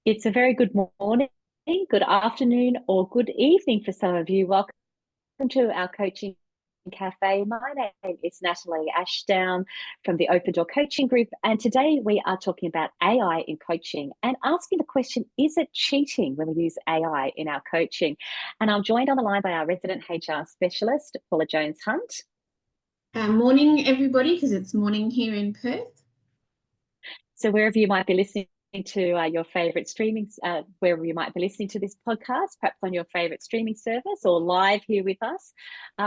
It's a very good morning, good afternoon, or good evening for some of you. Welcome to our coaching cafe. My name is Natalie Ashdown from the Open Door Coaching Group, and today we are talking about AI in coaching and asking the question, is it cheating when we use AI in our coaching? And I'm joined on the line by our resident HR specialist, Paula Jones-Hunt. Morning, everybody, because it's morning here in Perth. So wherever you might be listening to your favorite streaming, wherever you might be listening to this podcast, perhaps on your favorite streaming service or live here with us,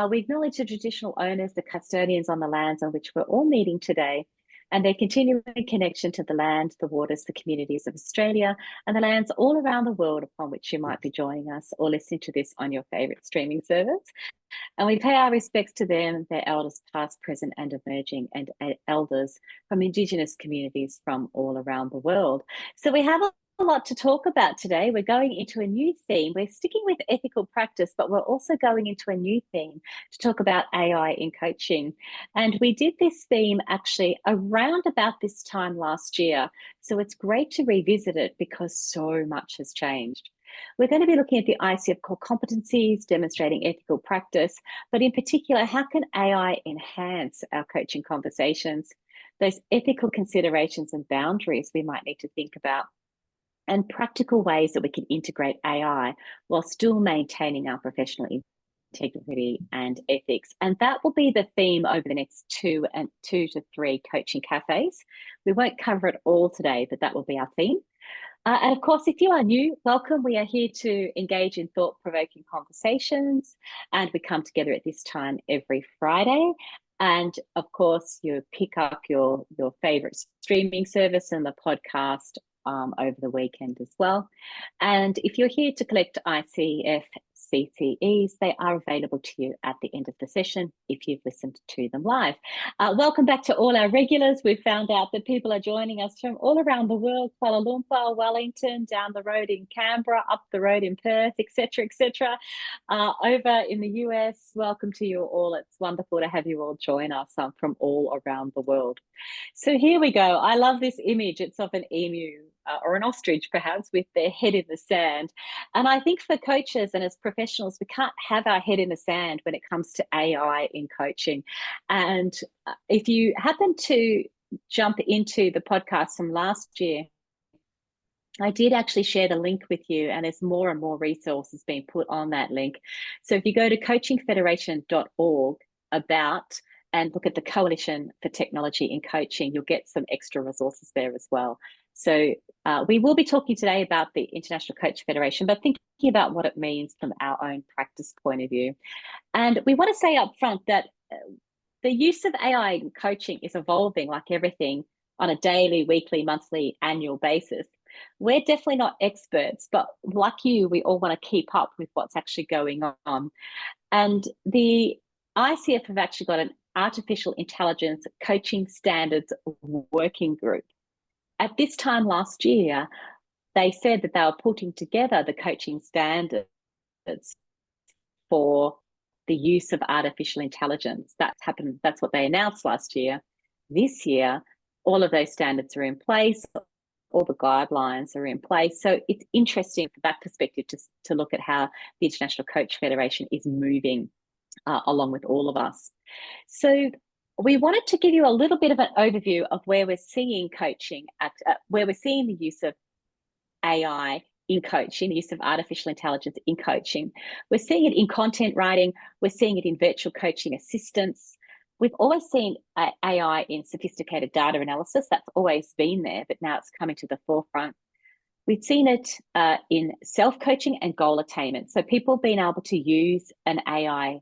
we acknowledge the traditional owners, the custodians on the lands on which we're all meeting today, and their continuing connection to the land, the waters, the communities of Australia, and the lands all around the world upon which you might be joining us or listening to this on your favorite streaming service. And we pay our respects to them, their elders past, present, and emerging, and elders from Indigenous communities from all around the world. So we have a lot to talk about today. We're going into a new theme. We're sticking with ethical practice, but we're also going into a new theme to talk about AI in coaching. And we did this theme actually around about this time last year. So it's great to revisit it because so much has changed. We're going to be looking at the ICF core competencies, demonstrating ethical practice, but in particular, how can AI enhance our coaching conversations, those ethical considerations and boundaries we might need to think about, and practical ways that we can integrate AI while still maintaining our professional integrity and ethics. And that will be the theme over the next two to three coaching cafes. We won't cover it all today, but that will be our theme. And of course, if you are new, welcome. We are here to engage in thought-provoking conversations, and we come together at this time every Friday. And of course, you pick up your favorite streaming service and the podcast over the weekend as well. And if you're here to collect ICF CCEs, they are available to you at the end of the session if you've listened to them live. Welcome back to all our regulars. We've found out that people are joining us from all around the world: Kuala Lumpur, Wellington, down the road in Canberra, up the road in Perth, etc., etc. Over in the US, welcome to you all. It's wonderful to have you all join us from all around the world. So here we go. I love this image. It's of an emu or an ostrich, perhaps, with their head in the sand. And I think for coaches and as professionals, we can't have our head in the sand when it comes to AI in coaching. And if you happen to jump into the podcast from last year, I did actually share the link with you, and there's more and more resources being put on that link. So if you go to coachingfederation.org about and look at the Coalition for Technology in Coaching, you'll get some extra resources there as well. So we will be talking today about the International Coach Federation, but thinking about what it means from our own practice point of view. And we want to say up front that the use of AI in coaching is evolving like everything on a daily, weekly, monthly, annual basis. We're definitely not experts, but like you, we all want to keep up with what's actually going on. And the ICF have actually got an artificial intelligence coaching standards working group. At this time last year, they said that they were putting together the coaching standards for the use of artificial intelligence. That's happened. That's what they announced last year. This year, all of those standards are in place. All the guidelines are in place. So it's interesting from that perspective to look at how the International Coach Federation is moving along with all of us. So we wanted to give you a little bit of an overview of where we're seeing coaching, where we're seeing the use of AI in coaching, the use of artificial intelligence in coaching. We're seeing it in content writing. We're seeing it in virtual coaching assistance. We've always seen AI in sophisticated data analysis. That's always been there, but now it's coming to the forefront. We've seen it in self-coaching and goal attainment. So people being able to use an AI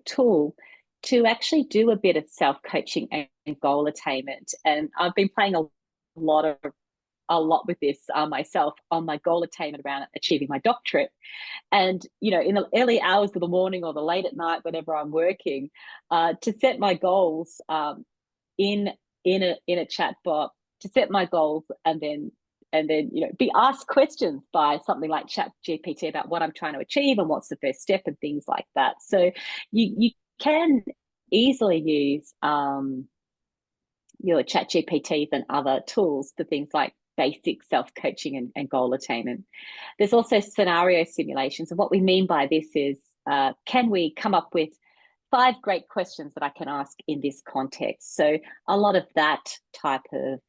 tool to actually do a bit of self-coaching and goal attainment. And I've been playing a lot with this myself on my goal attainment around achieving my doctorate. And, in the early hours of the morning or the late at night, whenever I'm working, to set my goals in a chat bot, to set my goals and then be asked questions by something like Chat GPT about what I'm trying to achieve and what's the first step and things like that. So you can easily use your Chat GPTs and other tools for things like basic self-coaching and goal attainment. There's also scenario simulations. And what we mean by this is, can we come up with 5 great questions that I can ask in this context? So a lot of that type of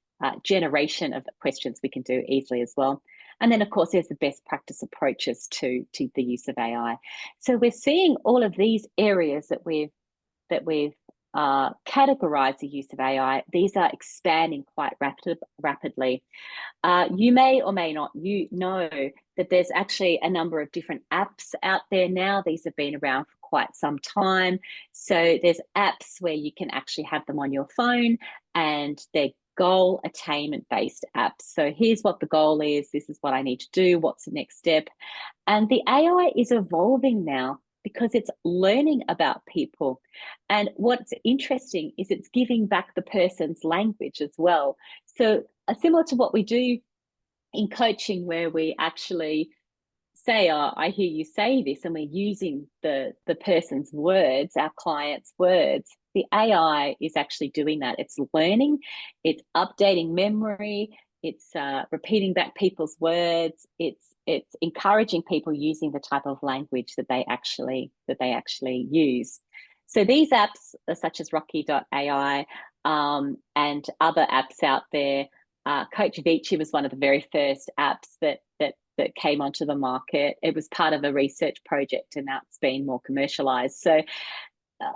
generation of questions we can do easily as well. And then, of course, there's the best practice approaches to the use of AI. So we're seeing all of these areas that we've categorized the use of AI. These are expanding quite rapidly. You may or may not know that there's actually a number of different apps out there now. These have been around for quite some time. So there's apps where you can actually have them on your phone, and they're goal attainment based apps. So here's what the goal is. This is what I need to do. What's the next step? And the AI is evolving now because it's learning about people. And what's interesting is it's giving back the person's language as well. So similar to what we do in coaching, where we actually say, I hear you say this, and we're using the person's words, our client's words. The AI is actually doing that. It's learning, it's updating memory, it's repeating back people's words, it's encouraging people using the type of language that they actually use. So these apps, such as Rocky.ai, and other apps out there, Coach Vici was one of the very first apps that came onto the market. It was part of a research project, and now it's been more commercialized. So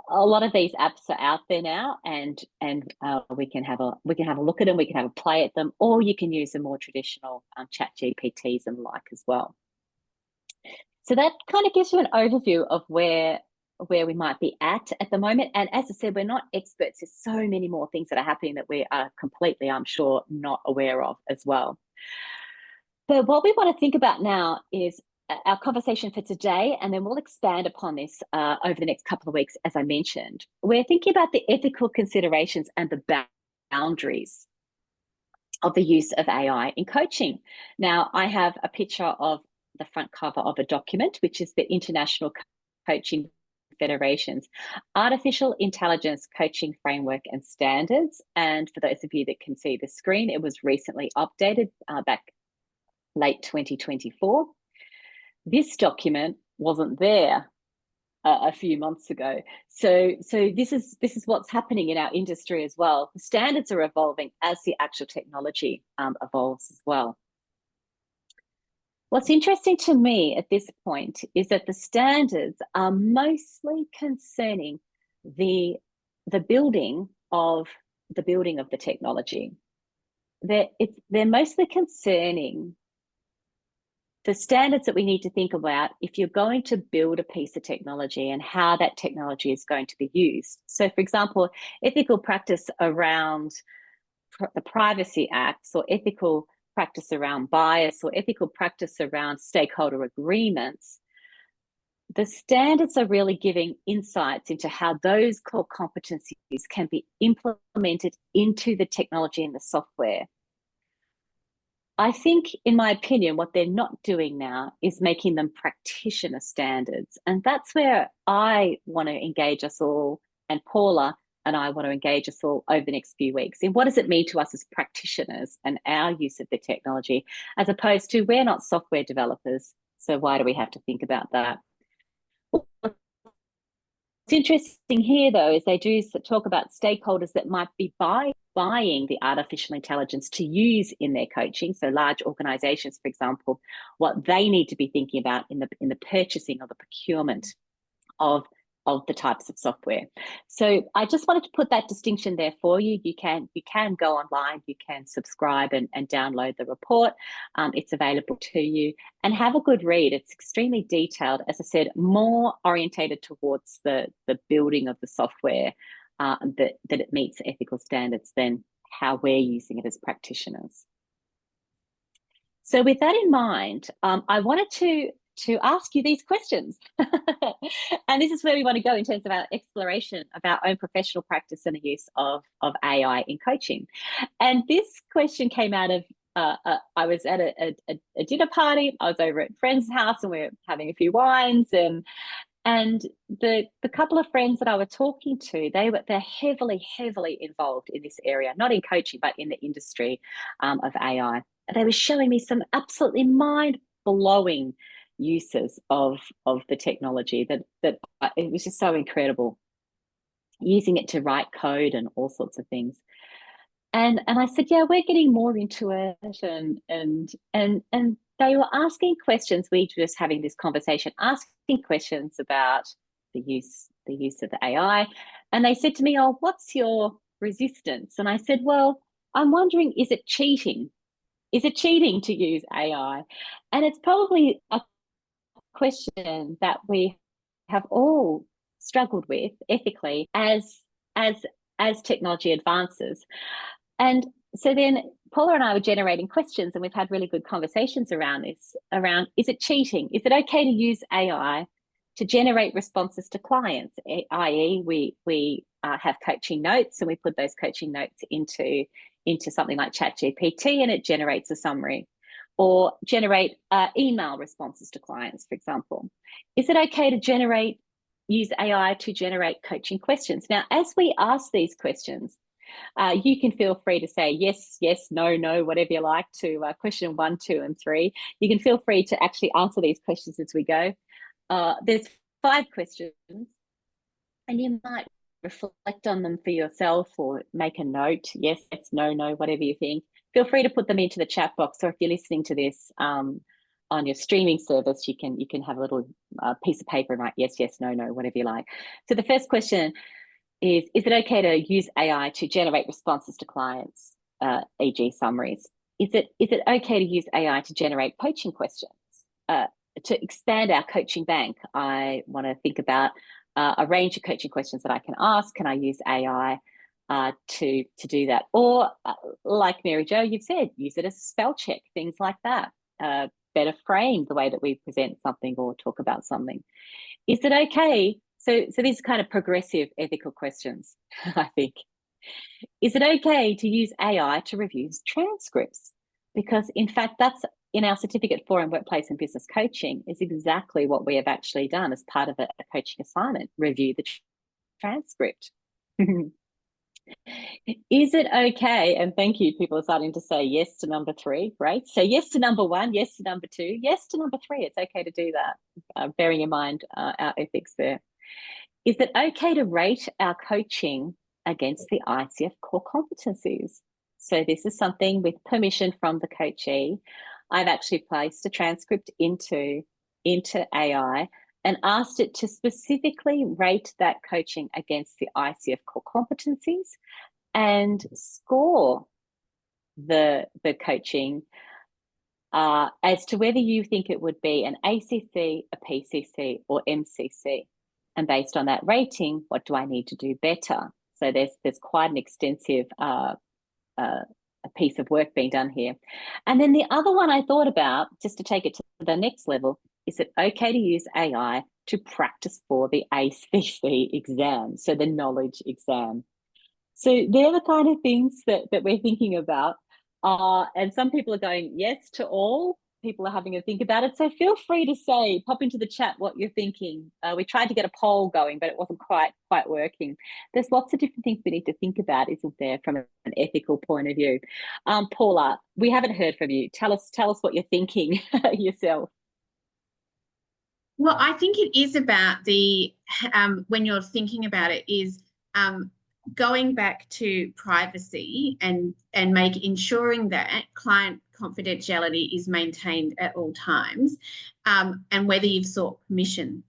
a lot of these apps are out there now, and we can have a look at them, we can have a play at them, or you can use the more traditional chat GPTs and like as well. So that kind of gives you an overview of where we might be at the moment. And as I said, we're not experts. There's so many more things that are happening that we are completely, I'm sure, not aware of as well. But what we want to think about now is our conversation for today, and then we'll expand upon this over the next couple of weeks, as I mentioned. We're thinking about the ethical considerations and the boundaries of the use of AI in coaching. Now, I have a picture of the front cover of a document, which is the International Coaching Federation's Artificial Intelligence Coaching Framework and Standards. And for those of you that can see the screen, it was recently updated back late 2024. This document wasn't there a few months ago. So this is what's happening in our industry as well. The standards are evolving as the actual technology evolves as well. What's interesting to me at this point is that the standards are mostly concerning the building of the technology. They're mostly concerning the standards that we need to think about if you're going to build a piece of technology and how that technology is going to be used. So, for example, ethical practice around the Privacy Act, or ethical practice around bias, or ethical practice around stakeholder agreements. The standards are really giving insights into how those core competencies can be implemented into the technology and the software. I think, in my opinion, what they're not doing now is making them practitioner standards. And that's where I want to engage us all, and Paula and I want to engage us all over the next few weeks. And what does it mean to us as practitioners and our use of the technology, as opposed to, we're not software developers, so why do we have to think about that? What's interesting here, though, is they do talk about stakeholders that might be buying the artificial intelligence to use in their coaching. So large organizations, for example, what they need to be thinking about in the purchasing or the procurement of the types of software. So I just wanted to put that distinction there for you. You can go online, you can subscribe and download the report. It's available to you, and have a good read. It's extremely detailed, as I said, more orientated towards the building of the software, that it meets ethical standards than how we're using it as practitioners. So with that in mind, I wanted to ask you these questions. And this is where we want to go in terms of our exploration of our own professional practice and the use of AI in coaching. And this question came out of, I was at a dinner party. I was over at a friend's house, and we were having a few wines, and And the couple of friends that I were talking to, they're heavily involved in this area, not in coaching, but in the industry of AI. They were showing me some absolutely mind-blowing uses of the technology that it was just so incredible, using it to write code and all sorts of things. And I said, yeah, we're getting more into it, and they were asking questions. We were just having this conversation, asking questions about the use of the AI. And they said to me, oh, what's your resistance? And I said, well, I'm wondering, is it cheating? Is it cheating to use AI? And it's probably a question that we have all struggled with ethically as technology advances. And so then Paula and I were generating questions, and we've had really good conversations around this, around, is it cheating? Is it okay to use AI to generate responses to clients, i.e. we have coaching notes, and we put those coaching notes into something like ChatGPT, and it generates a summary, or generate email responses to clients, for example. Is it okay to use AI to generate coaching questions? Now, as we ask these questions, you can feel free to say yes, yes, no, no, whatever you like to question 1, 2, and 3. You can feel free to actually answer these questions as we go. There's 5 questions, and you might reflect on them for yourself or make a note. Yes, yes, no, no, whatever you think. Feel free to put them into the chat box, or if you're listening to this on your streaming service, you can have a little piece of paper and write yes, yes, no, no, whatever you like. So the first question is it okay to use AI to generate responses to clients, e.g. summaries? Is it okay to use AI to generate coaching questions? To expand our coaching bank, I want to think about a range of coaching questions that I can ask. Can I use AI to do that? Or like Mary Jo, you've said, use it as a spell check, things like that. Better frame the way that we present something or talk about something. Is it okay? So these are kind of progressive ethical questions, I think. Is it okay to use AI to review transcripts? Because in fact, that's in our certificate for in workplace and business coaching is exactly what we have actually done as part of a coaching assignment, review the transcript. Is it okay? And thank you, people are starting to say yes to number 3, right? So yes to number 1, yes to number 2, yes to number 3. It's okay to do that, bearing in mind our ethics there. Is it okay to rate our coaching against the ICF core competencies? So this is something with permission from the coachee. I've actually placed a transcript into AI and asked it to specifically rate that coaching against the ICF core competencies and score the coaching as to whether you think it would be an ACC, a PCC, or MCC. And based on that rating, what do I need to do better? So there's quite an extensive a piece of work being done here. And then the other one I thought about, just to take it to the next level, is it okay to use AI to practice for the ACC exam, so the knowledge exam? So they're the kind of things that we're thinking about. And some people are going yes to all. People are having a think about it. So feel free to pop into the chat what you're thinking. We tried to get a poll going, but it wasn't quite working. There's lots of different things we need to think about, isn't there, from an ethical point of view? Paula, we haven't heard from you. Tell us what you're thinking yourself. Well, I think it is about the when you're thinking about it is going back to privacy and ensuring that client confidentiality is maintained at all times, and whether you've sought permission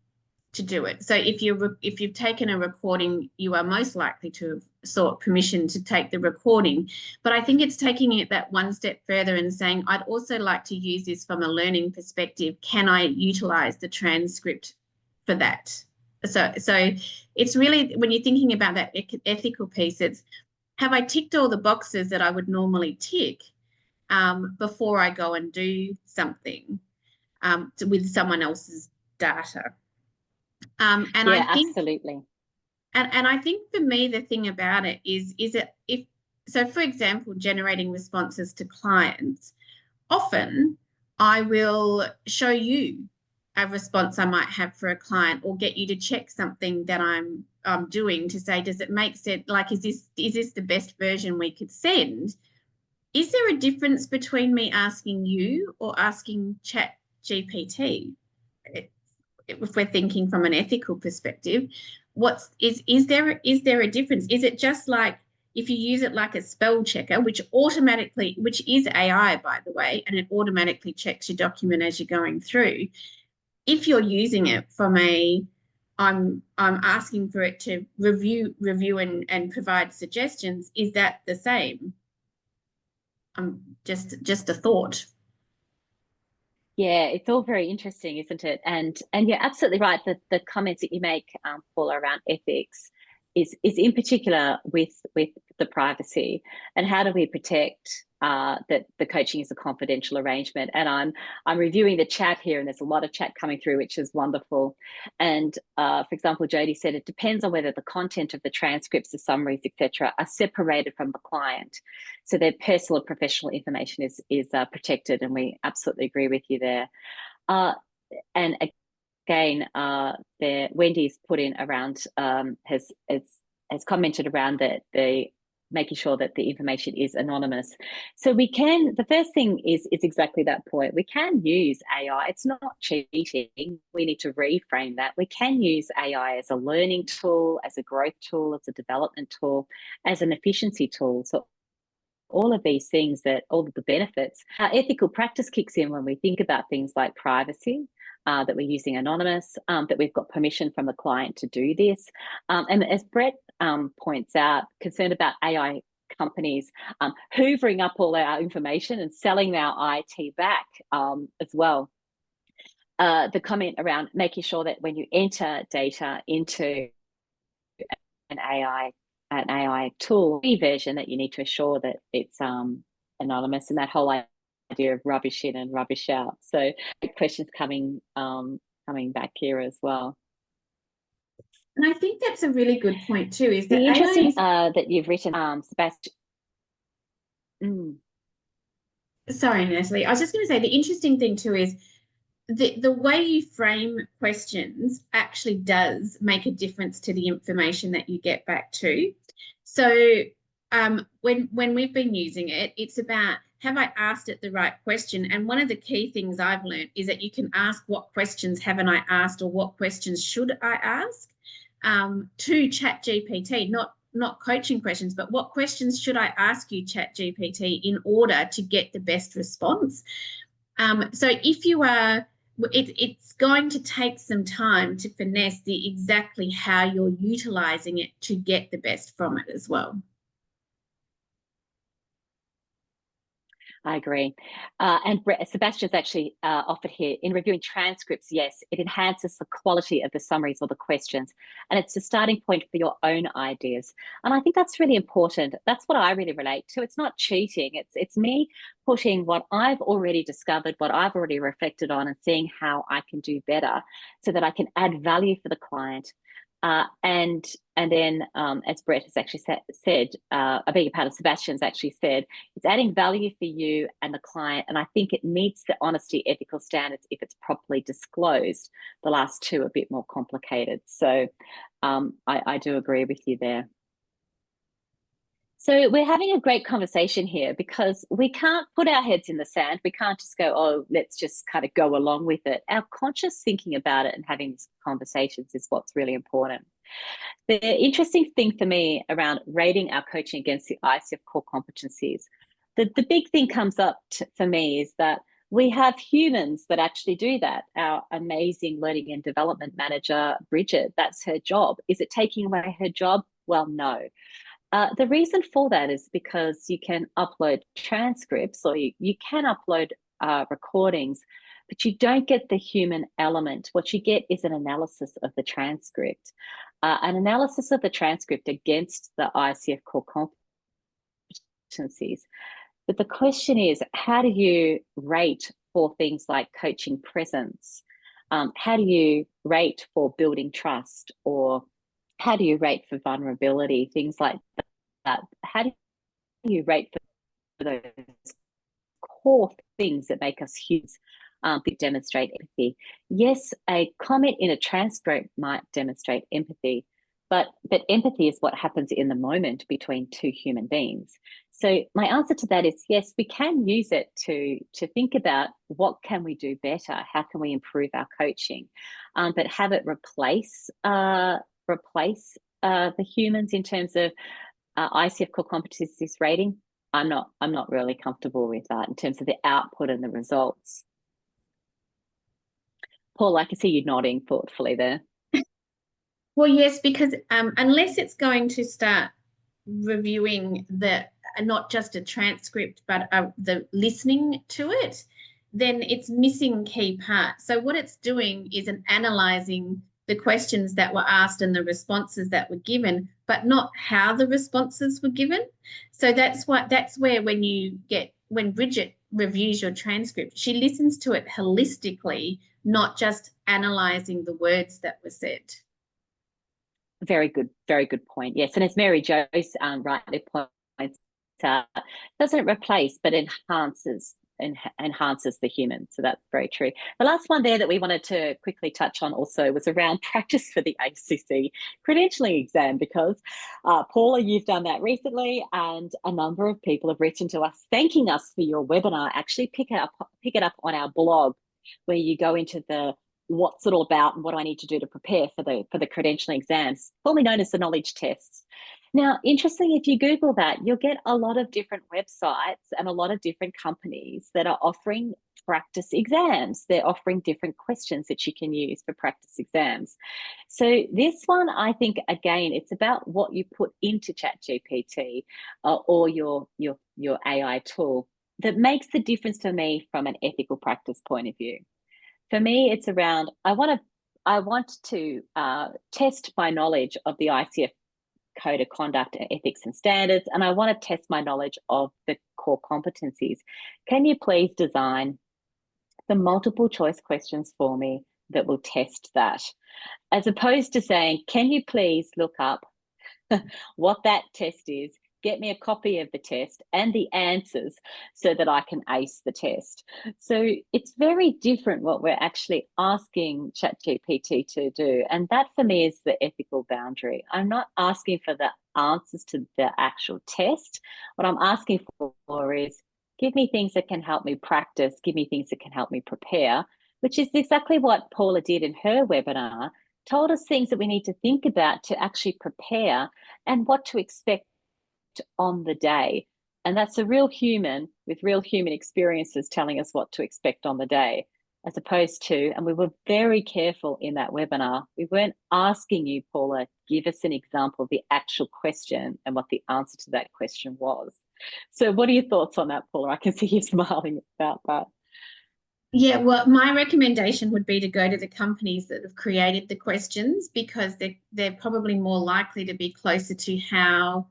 to do it. So if you've taken a recording, you are most likely to have sought permission to take the recording. But I think it's taking it that one step further and saying, I'd also like to use this from a learning perspective. Can I utilize the transcript for that? So it's really, when you're thinking about that ethical piece, it's, have I ticked all the boxes that I would normally tick before I go and do something with someone else's data? And yeah, I think absolutely. And I think for me, the thing about it is it, if so, for example, generating responses to clients, often I will show you a response I might have for a client, or get you to check something that I'm doing to say, does it make sense? Like, is this the best version we could send? Is there a difference between me asking you or asking Chat GPT? If we're thinking from an ethical perspective, is there a difference? Is it just like if you use it like a spell checker, which is AI, by the way, and it automatically checks your document as you're going through? If you're using it from I'm asking for it to review and provide suggestions, is that the same? Just a thought. Yeah, it's all very interesting, isn't it? And you're absolutely right that the comments that you make, Paula, around ethics is in particular with the privacy and how do we protect that the coaching is a confidential arrangement. And I'm reviewing the chat here, and there's a lot of chat coming through, which is wonderful. And for example, Jody said it depends on whether the content of the transcripts, the summaries, etc., are separated from the client, so their personal and professional information is protected. And we absolutely agree with you there. And again, there Wendy's put in around has commented around that the making sure that the information is anonymous. So we can, the first thing is exactly that point. We can use AI. It's not cheating. We need to reframe that. We can use AI as a learning tool, as a growth tool, as a development tool, as an efficiency tool. So all of these things, that all of the benefits, our ethical practice kicks in when we think about things like privacy, that we're using anonymous, that we've got permission from the client to do this. And as Brett points out, concerned about AI companies hoovering up all our information and selling our IT back as well. The comment around making sure that when you enter data into an AI tool version, that you need to assure that it's anonymous, and that whole idea of rubbish in and rubbish out. So questions coming back here as well. And I think that's a really good point too, is that the interesting that you've written, Sebastian. Sorry, Natalie. I was just going to say the interesting thing too is the way you frame questions actually does make a difference to the information that you get back to. So when we've been using it, it's about, have I asked it the right question? And one of the key things I've learned is that you can ask, what questions haven't I asked, or what questions should I ask to Chat GPT, not coaching questions, but what questions should I ask you, Chat GPT, in order to get the best response? So if you are, it's going to take some time to finesse exactly how you're utilizing it to get the best from it as well. I agree. And Sebastian's actually offered here, in reviewing transcripts, yes, it enhances the quality of the summaries or the questions, and it's a starting point for your own ideas. And I think that's really important. That's what I really relate to. It's not cheating. It's me putting what I've already discovered, what I've already reflected on, and seeing how I can do better so that I can add value for the client. And then, as Brett has actually said, I beg your pardon, Sebastian's actually said, it's adding value for you and the client. And I think it meets the honesty ethical standards if it's properly disclosed. The last two are a bit more complicated. So I do agree with you there. So we're having a great conversation here, because we can't put our heads in the sand. We can't just go, oh, let's just kind of go along with it. Our conscious thinking about it and having these conversations is what's really important. The interesting thing for me around rating our coaching against the ICF core competencies, the big thing comes up for me is that we have humans that actually do that. Our amazing learning and development manager, Bridget, that's her job. Is it taking away her job? Well, no. The reason for that is because you can upload transcripts, or you can upload recordings, but you don't get the human element. What you get is an analysis of the transcript, an analysis of the transcript against the ICF core competencies. But the question is, how do you rate for things like coaching presence? How do you rate for building trust, or how do you rate for vulnerability, things like that? How do you rate for those core things that make us humans? demonstrate empathy. Yes, a comment in a transcript might demonstrate empathy, but empathy is what happens in the moment between two human beings. So my answer to that is yes, we can use it to think about what can we do better, how can we improve our coaching, but have it replace the humans in terms of ICF core competencies rating. I'm not really comfortable with that in terms of the output and the results. Paul, I can see you nodding thoughtfully there. Well, yes, because unless it's going to start reviewing not just a transcript, but the listening to it, then it's missing key parts. So what it's doing is analysing the questions that were asked and the responses that were given, but not how the responses were given. So that's where when Bridget reviews your transcript, she listens to it holistically, not just analysing the words that were said. Very good point. Yes, and as Mary Jo rightly points out, doesn't replace but enhances the human. So that's very true. The last one there that we wanted to quickly touch on also was around practice for the ACC credentialing exam, because Paula, you've done that recently, and a number of people have written to us thanking us for your webinar. Actually, pick it up on our blog, where you go into the what's it all about and what do I need to do to prepare for the credentialing exams, formerly known as the knowledge tests. Now, interestingly, if you Google that, you'll get a lot of different websites and a lot of different companies that are offering practice exams. They're offering different questions that you can use for practice exams. So this one, I think, again, it's about what you put into ChatGPT or your AI tool that makes the difference to me from an ethical practice point of view. For me, it's around, I want to test my knowledge of the ICF Code of Conduct, Ethics and Standards, and I want to test my knowledge of the core competencies. Can you please design the multiple choice questions for me that will test that? As opposed to saying, can you please look up what that test is, get me a copy of the test and the answers so that I can ace the test. So it's very different what we're actually asking ChatGPT to do. And that for me is the ethical boundary. I'm not asking for the answers to the actual test. What I'm asking for is give me things that can help me practice, give me things that can help me prepare, which is exactly what Paula did in her webinar, told us things that we need to think about to actually prepare and what to expect on the day. And that's a real human with real human experiences telling us what to expect on the day, as opposed to, and we were very careful in that webinar, we weren't asking you, Paula, give us an example of the actual question and what the answer to that question was. So what are your thoughts on that, Paula? I can see you smiling about that. Yeah, well, my recommendation would be to go to the companies that have created the questions, because they're probably more likely to be closer to how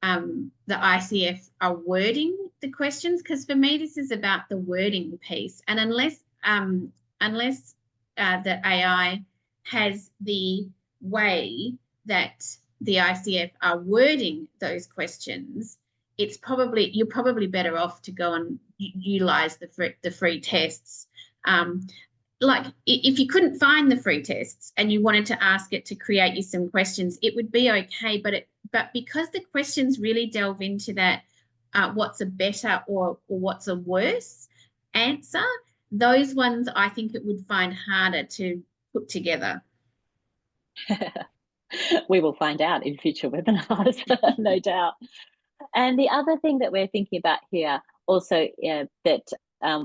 the ICF are wording the questions. Because for me, this is about the wording piece, and unless the AI has the way that the ICF are wording those questions, you're probably better off to go and utilize the free tests. Like if you couldn't find the free tests and you wanted to ask it to create you some questions, it would be okay. But because the questions really delve into that, what's a better or what's a worse answer, those ones I think it would find harder to put together. We will find out in future webinars, no doubt. And the other thing that we're thinking about here also, that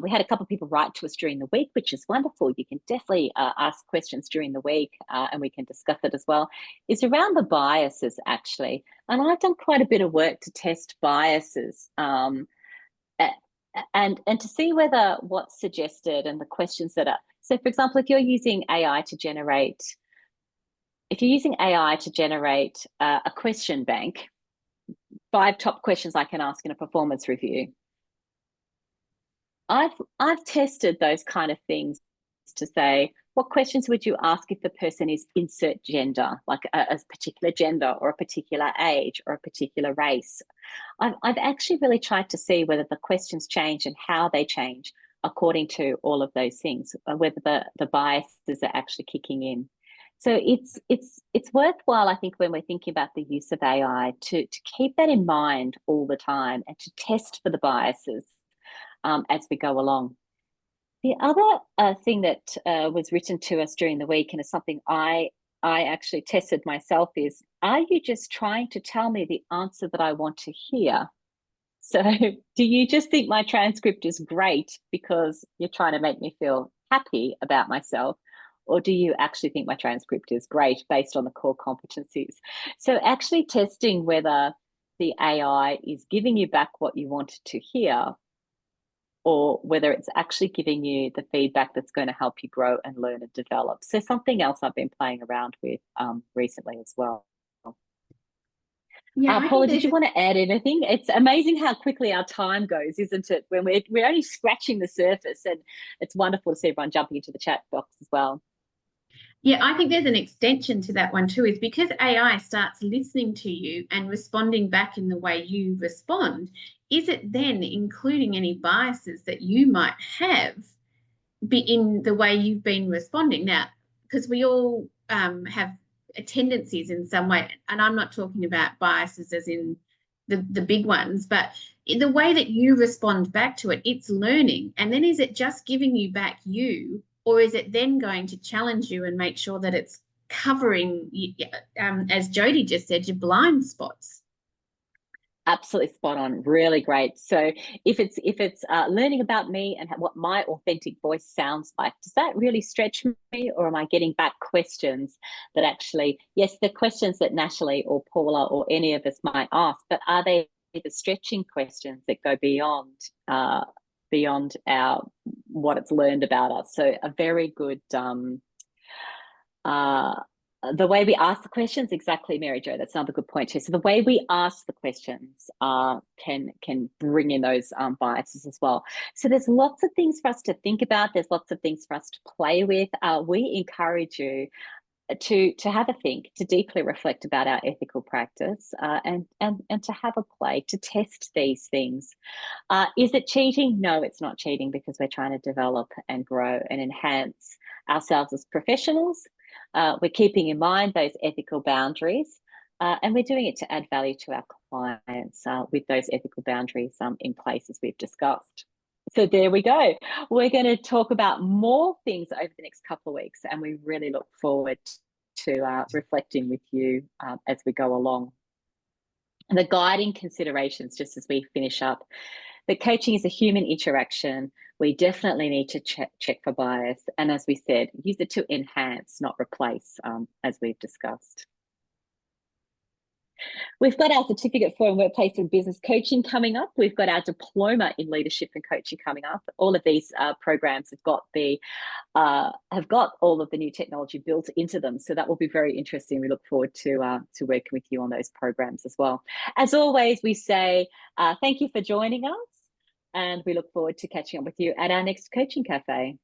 we had a couple of people write to us during the week, which is wonderful. You can definitely ask questions during the week and we can discuss it as well, is around the biases actually. And I've done quite a bit of work to test biases and to see whether what's suggested and the questions that are, so for example, if you're using AI to generate a question bank, 5 top questions I can ask in a performance review, I've tested those kind of things to say, what questions would you ask if the person is insert gender, like a particular gender or a particular age or a particular race? I've actually really tried to see whether the questions change and how they change according to all of those things, whether the biases are actually kicking in. So it's worthwhile, I think, when we're thinking about the use of AI to keep that in mind all the time and to test for the biases as we go along. The other thing that was written to us during the week, and is something I actually tested myself, is, are you just trying to tell me the answer that I want to hear? So do you just think my transcript is great because you're trying to make me feel happy about myself? Or do you actually think my transcript is great based on the core competencies? So actually testing whether the AI is giving you back what you wanted to hear, or whether it's actually giving you the feedback that's going to help you grow and learn and develop. So something else I've been playing around with recently as well. Yeah, Paula, did you want to add anything? It's amazing how quickly our time goes, isn't it? When we're only scratching the surface, and it's wonderful to see everyone jumping into the chat box as well. Yeah, I think there's an extension to that one too, is because AI starts listening to you and responding back in the way you respond, is it then including any biases that you might have be in the way you've been responding? Now, because we all have tendencies in some way, and I'm not talking about biases as in the big ones, but in the way that you respond back to it, it's learning. And then is it just giving you back you, or is it then going to challenge you and make sure that it's covering, as Jody just said, your blind spots? Absolutely spot on. Really great. So if it's learning about me and what my authentic voice sounds like, does that really stretch me, or am I getting back questions that actually, yes, the questions that Natalie or Paula or any of us might ask, but are they the stretching questions that go beyond our what it's learned about us? So a very good the way we ask the questions, exactly, Mary Jo, that's another good point too. So the way we ask the questions can bring in those biases as well. So there's lots of things for us to think about. There's lots of things for us to play with. We encourage you to have a think, to deeply reflect about our ethical practice, and to have a play, to test these things. Is it cheating? No, it's not cheating, because we're trying to develop and grow and enhance ourselves as professionals. We're keeping in mind those ethical boundaries, and we're doing it to add value to our clients with those ethical boundaries in place, as we've discussed. So there we go. We're going to talk about more things over the next couple of weeks, and we really look forward to reflecting with you as we go along. And the guiding considerations, just as we finish up, that coaching is a human interaction. We definitely need to check for bias. And as we said, use it to enhance, not replace, as we've discussed. We've got our certificate for workplace and business coaching coming up. We've got our diploma in leadership and coaching coming up. All of these programs have got all of the new technology built into them. So that will be very interesting. We look forward to working with you on those programs as well. As always, we say thank you for joining us, and we look forward to catching up with you at our next Coaching Cafe.